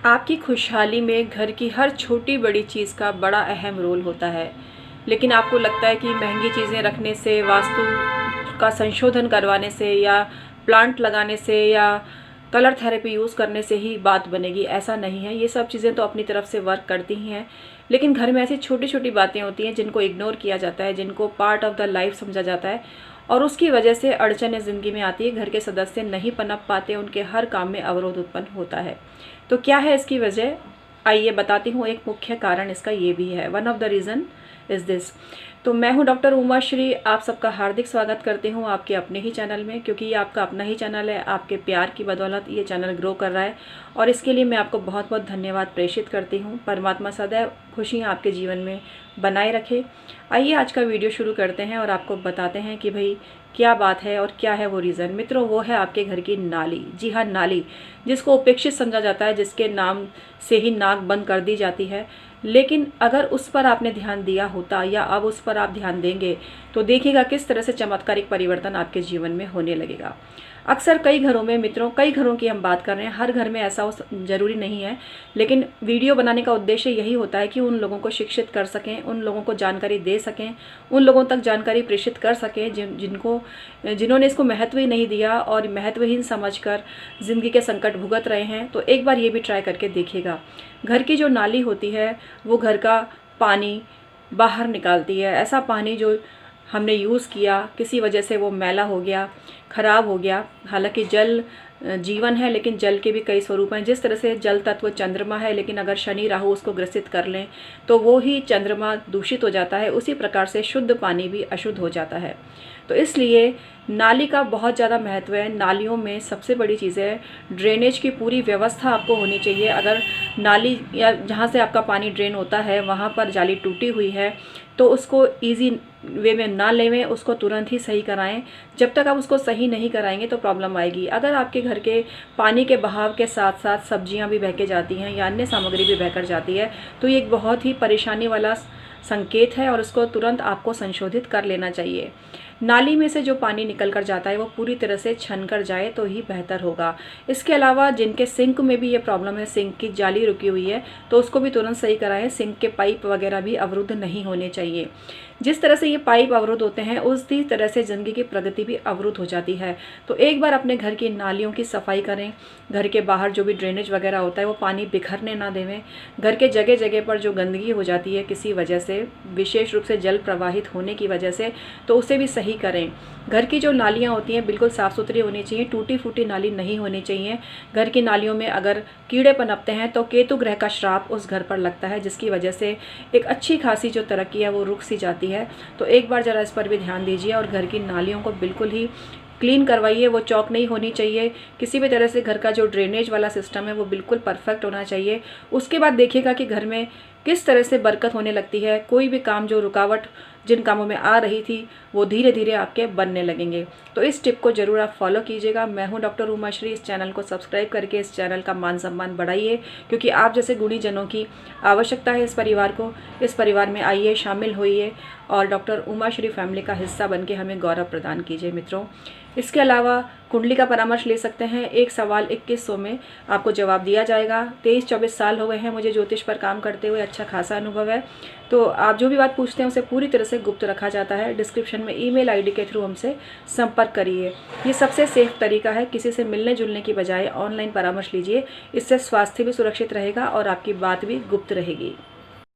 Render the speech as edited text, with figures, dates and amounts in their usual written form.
आपकी खुशहाली में घर की हर छोटी बड़ी चीज़ का बड़ा अहम रोल होता है। लेकिन आपको लगता है कि महंगी चीज़ें रखने से, वास्तु का संशोधन करवाने से या प्लांट लगाने से या कलर थेरेपी यूज़ करने से ही बात बनेगी, ऐसा नहीं है। ये सब चीज़ें तो अपनी तरफ से वर्क करती ही हैं, लेकिन घर में ऐसी छोटी छोटी बातें होती हैं जिनको इग्नोर किया जाता है, जिनको पार्ट ऑफ द लाइफ समझा जाता है, और उसकी वजह से अड़चनें ज़िंदगी में आती है। घर के सदस्य नहीं पनप पाते, उनके हर काम में अवरोध उत्पन्न होता है। तो क्या है इसकी वजह? आइए बताती हूँ। एक मुख्य कारण इसका ये भी है। One of the reason is this. तो मैं हूँ डॉक्टर उमा श्री, आप सबका हार्दिक स्वागत करती हूँ आपके अपने ही चैनल में, क्योंकि ये आपका अपना ही चैनल है। आपके प्यार की बदौलत ये चैनल ग्रो कर रहा है, और इसके लिए मैं आपको बहुत बहुत धन्यवाद प्रेषित करती हूँ। परमात्मा सदैव खुशियाँ आपके जीवन में बनाए रखे। आइए आज का वीडियो शुरू करते हैं और आपको बताते हैं कि भाई क्या बात है और क्या है वो रीज़न। मित्रों, वो है आपके घर की नाली। जी हाँ, नाली, जिसको उपेक्षित समझा जाता है, जिसके नाम से ही नाक बंद कर दी जाती है। लेकिन अगर उस पर आपने ध्यान दिया होता, या अब उस पर आप ध्यान देंगे, तो देखिएगा किस तरह से चमत्कारिक परिवर्तन आपके जीवन में होने लगेगा। अक्सर कई घरों में, मित्रों, कई घरों की हम बात कर रहे हैं, हर घर में ऐसा ज़रूरी नहीं है, लेकिन वीडियो बनाने का उद्देश्य यही होता है कि उन लोगों को शिक्षित कर सकें, उन लोगों को जानकारी दे सकें, उन लोगों तक जानकारी प्रेषित कर सकें जिन्होंने इसको महत्व ही नहीं दिया और महत्वहीन समझकर ज़िंदगी के संकट भुगत रहे हैं। तो एक बार ये भी ट्राई करके देखिएगा। घर की जो नाली होती है वो घर का पानी बाहर निकालती है। ऐसा पानी जो हमने यूज़ किया, किसी वजह से वो मैला हो गया, ख़राब हो गया। हालांकि जल जीवन है, लेकिन जल के भी कई स्वरूप हैं। जिस तरह से जल तत्व चंद्रमा है, लेकिन अगर शनि राहु उसको ग्रसित कर लें तो वो ही चंद्रमा दूषित हो जाता है। उसी प्रकार से शुद्ध पानी भी अशुद्ध हो जाता है। तो इसलिए नाली का बहुत ज़्यादा महत्व है। नालियों में सबसे बड़ी चीज़ है ड्रेनेज की पूरी व्यवस्था आपको होनी चाहिए। अगर नाली या जहाँ से आपका पानी ड्रेन होता है वहाँ पर जाली टूटी हुई है, तो उसको इजी वे में ना लेवें, उसको तुरंत ही सही कराएं। जब तक आप उसको सही नहीं कराएंगे तो प्रॉब्लम आएगी। अगर आपके घर के पानी के बहाव के साथ साथ सब्जियां भी बह के जाती हैं या अन्य सामग्री भी बहकर जाती है, तो ये एक बहुत ही परेशानी वाला संकेत है, और उसको तुरंत आपको संशोधित कर लेना चाहिए। नाली में से जो पानी निकल कर जाता है वो पूरी तरह से छन कर जाए तो ही बेहतर होगा। इसके अलावा जिनके सिंक में भी ये प्रॉब्लम है, सिंक की जाली रुकी हुई है, तो उसको भी तुरंत सही कराएं। सिंक के पाइप वगैरह भी अवरुद्ध नहीं होने चाहिए। जिस तरह से ये पाइप अवरुद्ध होते हैं, उसी तरह से ज़िंदगी की प्रगति भी अवरुद्ध हो जाती है। तो एक बार अपने घर की नालियों की सफाई करें। घर के बाहर जो भी ड्रेनेज वगैरह होता है वो पानी बिखरने ना देवें। घर के जगह जगह पर जो गंदगी हो जाती है किसी वजह से, विशेष रूप से जल प्रवाहित होने की वजह से, तो उसे भी सही करें। घर की जो नालियाँ होती हैं बिल्कुल साफ़ सुथरी होनी चाहिए, टूटी फूटी नाली नहीं होनी चाहिए। घर की नालियों में अगर कीड़े पनपते हैं तो केतु ग्रह का श्राप उस घर पर लगता है, जिसकी वजह से एक अच्छी खासी जो तरक्की है वो रुक सी जाती है। तो एक बार ज़रा इस पर भी ध्यान दीजिए और घर की नालियों को बिल्कुल ही क्लीन करवाइए। वो चौक नहीं होनी चाहिए। किसी भी तरह से घर का जो ड्रेनेज वाला सिस्टम है वो बिल्कुल परफेक्ट होना चाहिए। उसके बाद देखिएगा कि घर में किस तरह से बरकत होने लगती है। कोई भी काम जो रुकावट जिन कामों में आ रही थी वो धीरे धीरे आपके बनने लगेंगे। तो इस टिप को ज़रूर आप फॉलो कीजिएगा। मैं हूं डॉक्टर उमा श्री। इस चैनल को सब्सक्राइब करके इस चैनल का मान सम्मान बढ़ाइए, क्योंकि आप जैसे गुणी जनों की आवश्यकता है इस परिवार को। इस परिवार में आइए, शामिल होइए और डॉक्टर उमा श्री फैमिली का हिस्सा बनके हमें गौरव प्रदान कीजिए। मित्रों, इसके अलावा कुंडली का परामर्श ले सकते हैं। एक सवाल 2100 में आपको जवाब दिया जाएगा। 23-24 साल हो गए हैं मुझे ज्योतिष पर काम करते हुए, अच्छा खासा अनुभव है। तो आप जो भी बात पूछते हैं उसे पूरी तरह से गुप्त रखा जाता है। डिस्क्रिप्शन में ईमेल आईडी के थ्रू हमसे संपर्क करिए। ये सबसे सेफ तरीका है। किसी से मिलने जुलने की बजाय ऑनलाइन परामर्श लीजिए। इससे स्वास्थ्य भी सुरक्षित रहेगा और आपकी बात भी गुप्त रहेगी।